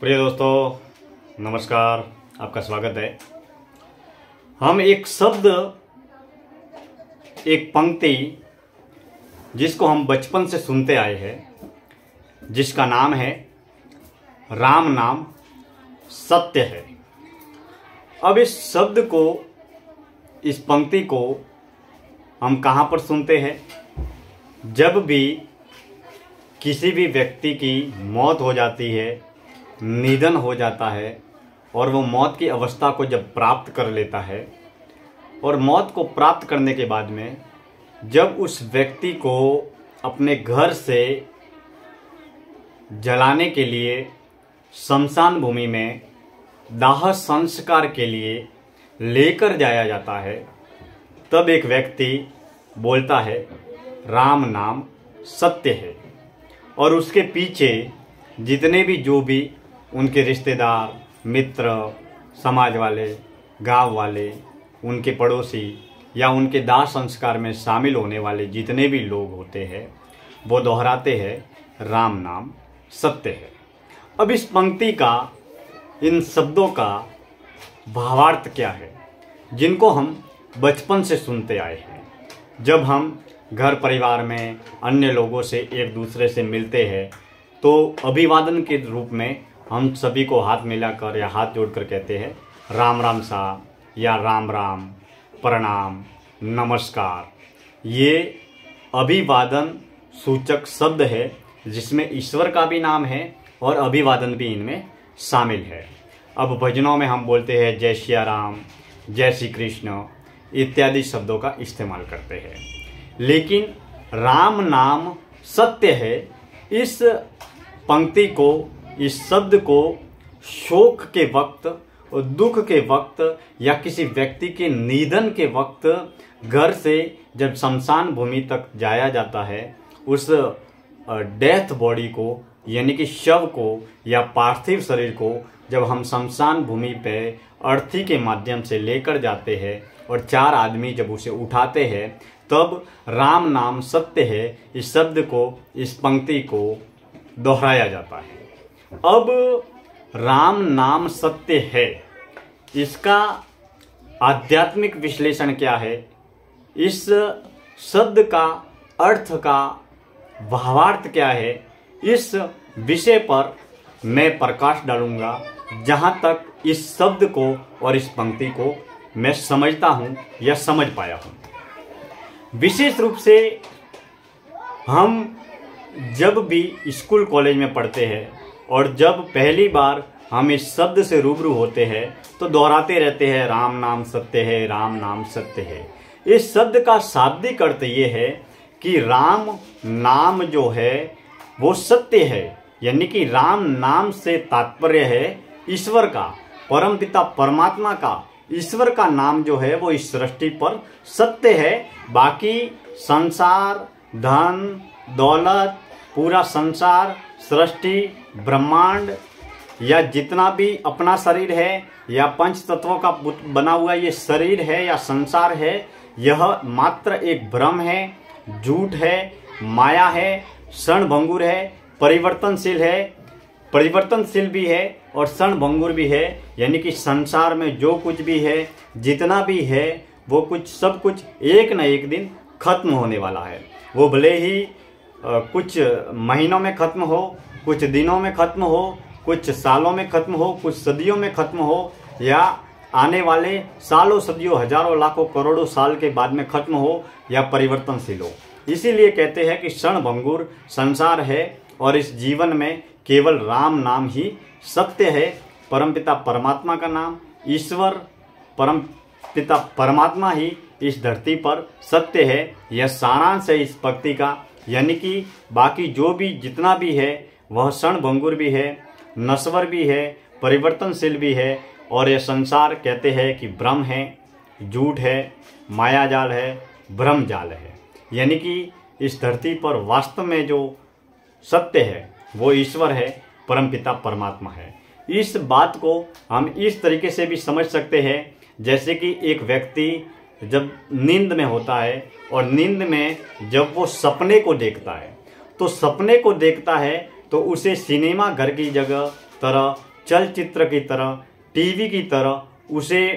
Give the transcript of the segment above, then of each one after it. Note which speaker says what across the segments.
Speaker 1: प्रिय दोस्तों, नमस्कार। आपका स्वागत है। हम एक शब्द, एक पंक्ति जिसको हम बचपन से सुनते आए हैं, जिसका नाम है राम नाम सत्य है। अब इस शब्द को, इस पंक्ति को हम कहाँ पर सुनते हैं? जब भी किसी भी व्यक्ति की मौत हो जाती है, निधन हो जाता है और वो मौत की अवस्था को जब प्राप्त कर लेता है, और मौत को प्राप्त करने के बाद में जब उस व्यक्ति को अपने घर से जलाने के लिए शमशान भूमि में दाह संस्कार के लिए लेकर जाया जाता है, तब एक व्यक्ति बोलता है राम नाम सत्य है। और उसके पीछे जितने भी जो भी उनके रिश्तेदार, मित्र, समाज वाले, गांव वाले, उनके पड़ोसी या उनके दाह संस्कार में शामिल होने वाले जितने भी लोग होते हैं, वो दोहराते हैं राम नाम सत्य है। अब इस पंक्ति का, इन शब्दों का भावार्थ क्या है, जिनको हम बचपन से सुनते आए हैं। जब हम घर परिवार में अन्य लोगों से एक दूसरे से मिलते हैं तो अभिवादन के रूप में हम सभी को हाथ मिलाकर या हाथ जोड़कर कहते हैं राम राम साहब या राम राम, प्रणाम, नमस्कार। ये अभिवादन सूचक शब्द है जिसमें ईश्वर का भी नाम है और अभिवादन भी इनमें शामिल है। अब भजनों में हम बोलते हैं जय सिया राम, जय श्री कृष्ण इत्यादि शब्दों का इस्तेमाल करते हैं। लेकिन राम नाम सत्य है, इस पंक्ति को, इस शब्द को शोक के वक्त और दुख के वक्त या किसी व्यक्ति के निधन के वक्त घर से जब शमशान भूमि तक जाया जाता है, उस डेथ बॉडी को यानी कि शव को या पार्थिव शरीर को जब हम शमशान भूमि पे अर्थी के माध्यम से लेकर जाते हैं और 4 आदमी जब उसे उठाते हैं, तब राम नाम सत्य है इस शब्द को, इस पंक्ति को दोहराया जाता है। अब राम नाम सत्य है, इसका आध्यात्मिक विश्लेषण क्या है, इस शब्द का अर्थ का भावार्थ क्या है, इस विषय पर मैं प्रकाश डालूंगा, जहां तक इस शब्द को और इस पंक्ति को मैं समझता हूं या समझ पाया हूं। विशेष रूप से हम जब भी स्कूल कॉलेज में पढ़ते हैं और जब पहली बार हम इस शब्द से रूबरू होते हैं तो दोहराते रहते हैं राम नाम सत्य है, राम नाम सत्य है। इस शब्द का शाब्दिक अर्थ ये है कि राम नाम जो है वो सत्य है, यानी कि राम नाम से तात्पर्य है ईश्वर का, परमपिता परमात्मा का। ईश्वर का नाम जो है वो इस सृष्टि पर सत्य है। बाकी संसार, धन, दौलत, पूरा संसार, सृष्टि, ब्रह्मांड या जितना भी अपना शरीर है या पंच तत्वों का बना हुआ ये शरीर है या संसार है, यह मात्र एक भ्रम है, झूठ है, माया है, क्षणभंगुर है, परिवर्तनशील है, परिवर्तनशील भी है और क्षणभंगुर भी है। यानी कि संसार में जो कुछ भी है, जितना भी है, वो कुछ सब कुछ एक न एक दिन खत्म होने वाला है। वो भले ही कुछ महीनों में खत्म हो, कुछ दिनों में खत्म हो, कुछ सालों में खत्म हो, कुछ सदियों में खत्म हो, या आने वाले सालों, सदियों, हजारों, लाखों, करोड़ों साल के बाद में खत्म हो, या परिवर्तनशील हो। इसीलिए कहते हैं कि क्षणभंगुर संसार है और इस जीवन में केवल राम नाम ही सत्य है। परमपिता परमात्मा का नाम, ईश्वर परमपिता परमात्मा ही इस धरती पर सत्य है। यह सारांश है इस पंक्ति का। यानी कि बाकी जो भी जितना भी है वह क्षणभंगुर भी है, नश्वर भी है, परिवर्तनशील भी है, और यह संसार कहते हैं कि भ्रम है, झूठ है, मायाजाल है, भ्रम जाल है। यानी कि इस धरती पर वास्तव में जो सत्य है वो ईश्वर है, परमपिता परमात्मा है। इस बात को हम इस तरीके से भी समझ सकते हैं जैसे कि एक व्यक्ति जब नींद में होता है और नींद में जब वो सपने को देखता है, तो सपने को देखता है तो उसे सिनेमा घर की जगह तरह, चलचित्र की तरह, टीवी की तरह उसे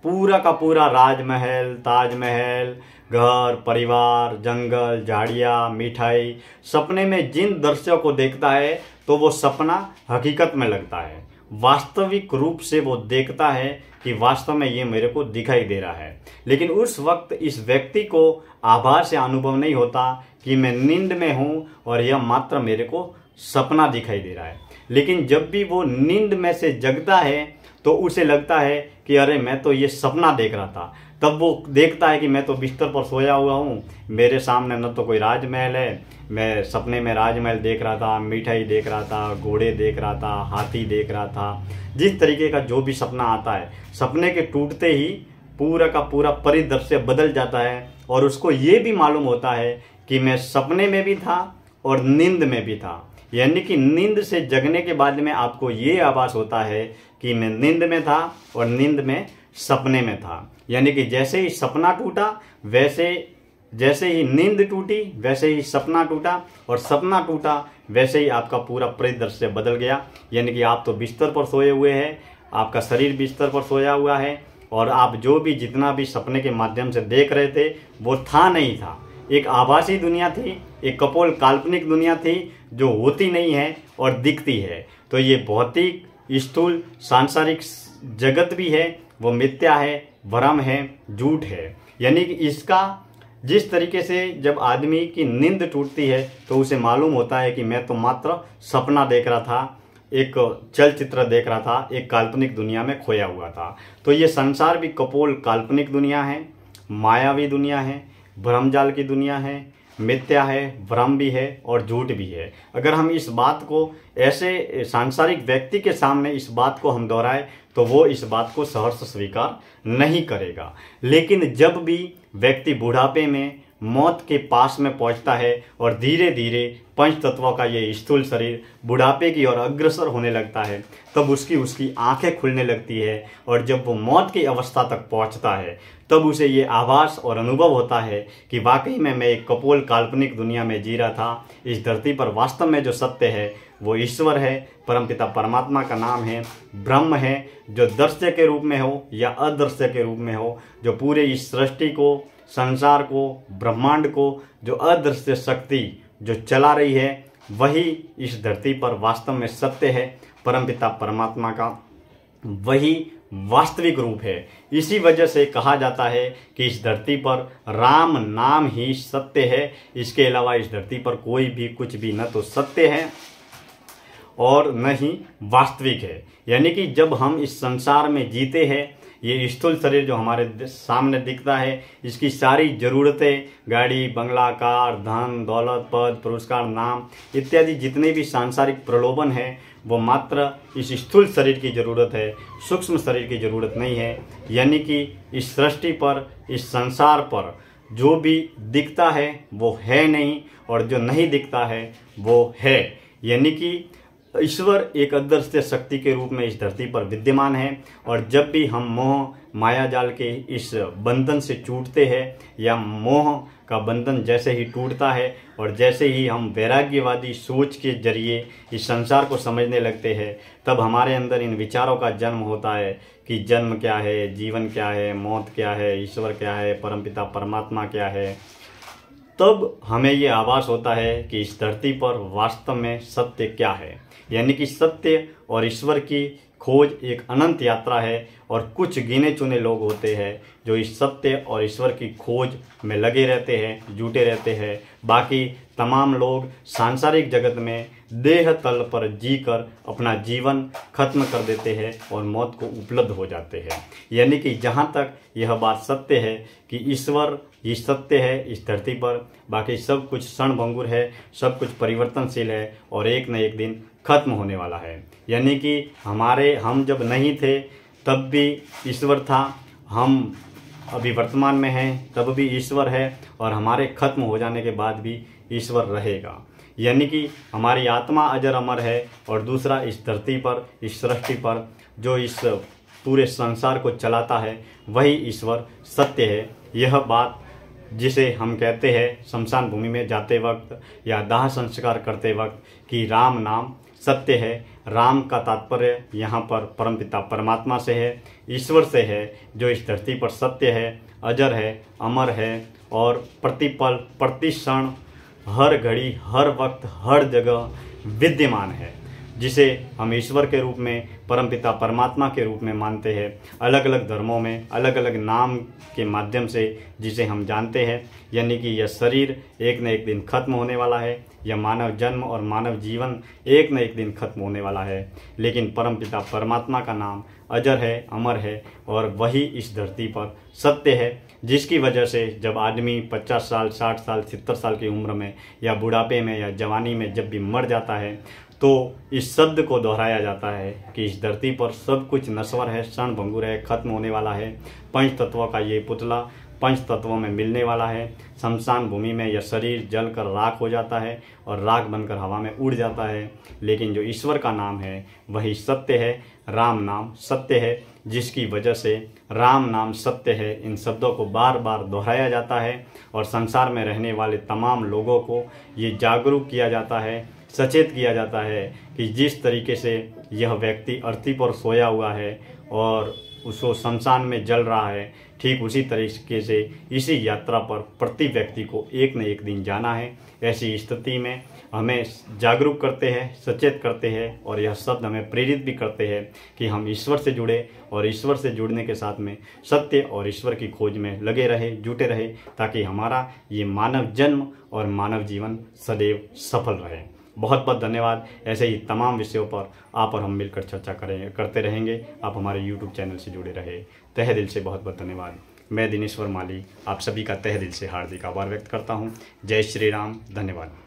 Speaker 1: पूरा का पूरा राजमहल, ताजमहल, घर, परिवार, जंगल, झाड़ियाँ, मिठाई, सपने में जिन दृश्यों को देखता है तो वो सपना हकीकत में लगता है। वास्तविक रूप से वो देखता है कि वास्तव में ये मेरे को दिखाई दे रहा है। लेकिन उस वक्त इस व्यक्ति को आभास या अनुभव नहीं होता कि मैं नींद में हूँ और यह मात्र मेरे को सपना दिखाई दे रहा है। लेकिन जब भी वो नींद में से जगता है तो उसे लगता है कि अरे मैं तो ये सपना देख रहा था। तब वो देखता है कि मैं तो बिस्तर पर सोया हुआ हूँ, मेरे सामने न तो कोई राजमहल है, मैं सपने में राजमहल देख रहा था, मिठाई देख रहा था, घोड़े देख रहा था, हाथी देख रहा था। जिस तरीके का जो भी सपना आता है, सपने के टूटते ही पूरा का पूरा परिदृश्य बदल जाता है और उसको ये भी मालूम होता है कि मैं सपने में भी था और नींद में भी था। यानी कि नींद से जगने के बाद में आपको ये आभास होता है कि मैं नींद में था और नींद में सपने में था। यानी कि जैसे ही सपना टूटा जैसे ही नींद टूटी वैसे ही सपना टूटा, और सपना टूटा वैसे ही आपका पूरा परिदृश्य बदल गया। यानी कि आप तो बिस्तर पर सोए हुए हैं, आपका शरीर बिस्तर पर सोया हुआ है और आप जो भी जितना भी सपने के माध्यम से देख रहे थे वो था नहीं था। एक आभासी दुनिया थी, एक कपोल काल्पनिक दुनिया थी जो होती नहीं है और दिखती है। तो ये भौतिक स्थूल सांसारिक जगत भी है, वो मिथ्या है, भ्रम है, झूठ है। यानी कि इसका जिस तरीके से जब आदमी की नींद टूटती है तो उसे मालूम होता है कि मैं तो मात्र सपना देख रहा था, एक चलचित्र देख रहा था, एक काल्पनिक दुनिया में खोया हुआ था। तो ये संसार भी कपोल काल्पनिक दुनिया है, मायावी दुनिया है, भ्रमजाल की दुनिया है, मिथ्या है, भ्रम भी है और झूठ भी है। अगर हम इस बात को ऐसे सांसारिक व्यक्ति के सामने इस बात को हम दोहराए तो वो इस बात को सहर्ष स्वीकार नहीं करेगा। लेकिन जब भी व्यक्ति बुढ़ापे में मौत के पास में पहुंचता है और धीरे धीरे पंच तत्वों का ये स्थूल शरीर बुढ़ापे की ओर अग्रसर होने लगता है, तब उसकी आंखें खुलने लगती है और जब वो मौत की अवस्था तक पहुंचता है तब उसे ये आभास और अनुभव होता है कि वाकई में मैं एक कपोल काल्पनिक दुनिया में जी रहा था। इस धरती पर वास्तव में जो सत्य है वो ईश्वर है, परमपिता परमात्मा का नाम है, ब्रह्म है, जो दृश्य के रूप में हो या अदृश्य के रूप में हो, जो पूरे इस सृष्टि को, संसार को, ब्रह्मांड को, जो अदृश्य शक्ति जो चला रही है वही इस धरती पर वास्तव में सत्य है। परमपिता परमात्मा का वही वास्तविक रूप है। इसी वजह से कहा जाता है कि इस धरती पर राम नाम ही सत्य है। इसके अलावा इस धरती पर कोई भी कुछ भी न तो सत्य है और न ही वास्तविक है। यानी कि जब हम इस संसार में जीते हैं, ये स्थूल शरीर जो हमारे सामने दिखता है, इसकी सारी जरूरतें, गाड़ी, बंगला, कार, धन, दौलत, पद, पुरस्कार, नाम इत्यादि जितने भी सांसारिक प्रलोभन है वो मात्र इस स्थूल शरीर की जरूरत है, सूक्ष्म शरीर की जरूरत नहीं है। यानी कि इस सृष्टि पर, इस संसार पर जो भी दिखता है वो है नहीं और जो नहीं दिखता है वो है। यानी कि ईश्वर एक अदृश्य शक्ति के रूप में इस धरती पर विद्यमान है और जब भी हम मोह माया जाल के इस बंधन से छूटते हैं या मोह का बंधन जैसे ही टूटता है और जैसे ही हम वैराग्यवादी सोच के जरिए इस संसार को समझने लगते हैं, तब हमारे अंदर इन विचारों का जन्म होता है कि जन्म क्या है, जीवन क्या है, मौत क्या है, ईश्वर क्या है, परमपिता परमात्मा क्या है। तब हमें ये आभास होता है कि इस धरती पर वास्तव में सत्य क्या है। यानी कि सत्य और ईश्वर की खोज एक अनंत यात्रा है और कुछ गिने चुने लोग होते हैं जो इस सत्य और ईश्वर की खोज में लगे रहते हैं, जुटे रहते हैं। बाकी तमाम लोग सांसारिक जगत में देह तल पर जीकर अपना जीवन खत्म कर देते हैं और मौत को उपलब्ध हो जाते हैं। यानी कि जहाँ तक यह बात सत्य है कि ईश्वर ही सत्य है इस धरती पर, बाकी सब कुछ क्षणभंगुर है, सब कुछ परिवर्तनशील है और एक न एक दिन खत्म होने वाला है। यानी कि हम जब नहीं थे तब भी ईश्वर था, हम अभी वर्तमान में हैं तब भी ईश्वर है और हमारे खत्म हो जाने के बाद भी ईश्वर रहेगा। यानी कि हमारी आत्मा अजर अमर है और दूसरा इस धरती पर, इस सृष्टि पर जो इस पूरे संसार को चलाता है वही ईश्वर सत्य है। यह बात जिसे हम कहते हैं शमशान भूमि में जाते वक्त या दाह संस्कार करते वक्त कि राम नाम सत्य है। राम का तात्पर्य यहाँ पर परमपिता परमात्मा से है, ईश्वर से है, जो इस धरती पर सत्य है, अजर है, अमर है और प्रतिपल प्रति क्षण हर घड़ी हर वक्त हर जगह विद्यमान है, जिसे हम ईश्वर के रूप में, परमपिता परमात्मा के रूप में मानते हैं। अलग अलग धर्मों में अलग अलग नाम के माध्यम से जिसे हम जानते हैं, यानी कि यह शरीर एक न एक दिन खत्म होने वाला है, यह मानव जन्म और मानव जीवन एक न एक दिन खत्म होने वाला है। लेकिन परमपिता परमात्मा का नाम अजर है, अमर है और वही इस धरती पर सत्य है, जिसकी वजह से जब आदमी 50 साल, 60 साल, 70 साल की उम्र में या बुढ़ापे में या जवानी में जब भी मर जाता है, तो इस शब्द को दोहराया जाता है कि इस धरती पर सब कुछ नश्वर है, क्षण भंगुर है, खत्म होने वाला है। पंच तत्वों का ये पुतला पंच तत्वों में मिलने वाला है। शमशान भूमि में यह शरीर जलकर राख हो जाता है और राख बनकर हवा में उड़ जाता है। लेकिन जो ईश्वर का नाम है वही सत्य है, राम नाम सत्य है, जिसकी वजह से राम नाम सत्य है इन शब्दों को बार बार दोहराया जाता है और संसार में रहने वाले तमाम लोगों को ये जागरूक किया जाता है, सचेत किया जाता है कि जिस तरीके से यह व्यक्ति अर्थी पर सोया हुआ है और उसको शमशान में जल रहा है, ठीक उसी तरीके से इसी यात्रा पर प्रति व्यक्ति को एक न एक दिन जाना है। ऐसी स्थिति में हमें जागरूक करते हैं, सचेत करते हैं और यह शब्द हमें प्रेरित भी करते हैं कि हम ईश्वर से जुड़े और ईश्वर से जुड़ने के साथ में सत्य और ईश्वर की खोज में लगे रहे, जुटे रहे, ताकि हमारा ये मानव जन्म और मानव जीवन सदैव सफल रहे। बहुत बहुत धन्यवाद। ऐसे ही तमाम विषयों पर आप और हम मिलकर चर्चा करते रहेंगे। आप हमारे YouTube चैनल से जुड़े रहे। तहे दिल से बहुत बहुत धन्यवाद। मैं दिनेश्वर माली आप सभी का तहे दिल से हार्दिक आभार व्यक्त करता हूँ। जय श्री राम। धन्यवाद।